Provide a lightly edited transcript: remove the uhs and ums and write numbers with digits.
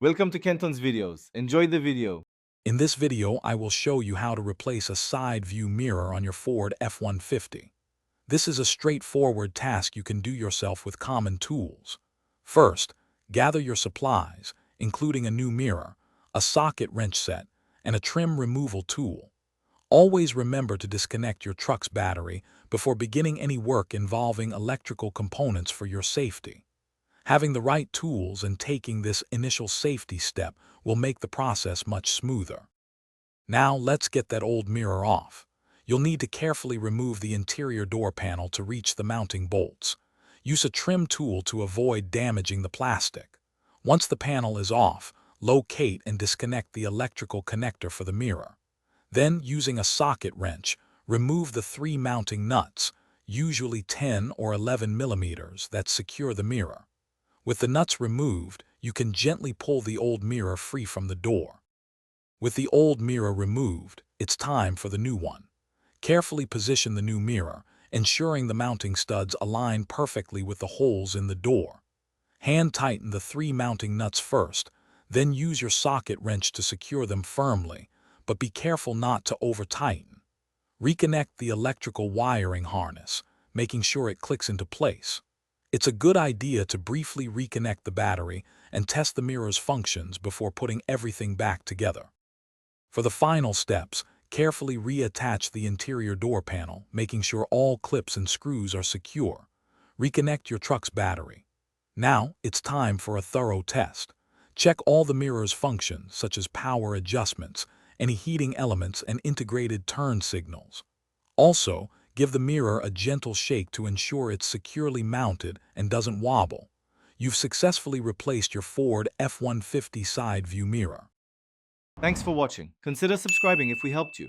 Welcome to Kenton's videos. Enjoy the video. In this video, I will show you how to replace a side view mirror on your Ford F-150. This is a straightforward task you can do yourself with common tools. First, gather your supplies, including a new mirror, a socket wrench set, and a trim removal tool. Always remember to disconnect your truck's battery before beginning any work involving electrical components for your safety. Having the right tools and taking this initial safety step will make the process much smoother. Now let's get that old mirror off. You'll need to carefully remove the interior door panel to reach the mounting bolts. Use a trim tool to avoid damaging the plastic. Once the panel is off, locate and disconnect the electrical connector for the mirror. Then, using a socket wrench, remove the three mounting nuts, usually 10 or 11 millimeters, that secure the mirror. With the nuts removed, you can gently pull the old mirror free from the door. With the old mirror removed, it's time for the new one. Carefully position the new mirror, ensuring the mounting studs align perfectly with the holes in the door. Hand tighten the three mounting nuts first, then use your socket wrench to secure them firmly, but be careful not to over-tighten. Reconnect the electrical wiring harness, making sure it clicks into place. It's a good idea to briefly reconnect the battery and test the mirror's functions before putting everything back together. For the final steps, carefully reattach the interior door panel, making sure all clips and screws are secure. Reconnect your truck's battery. Now, it's time for a thorough test. Check all the mirror's functions, such as power adjustments, any heating elements, and integrated turn signals. Also, give the mirror a gentle shake to ensure it's securely mounted and doesn't wobble. You've successfully replaced your Ford F-150 side view mirror. Thanks for watching. Consider subscribing if we helped you.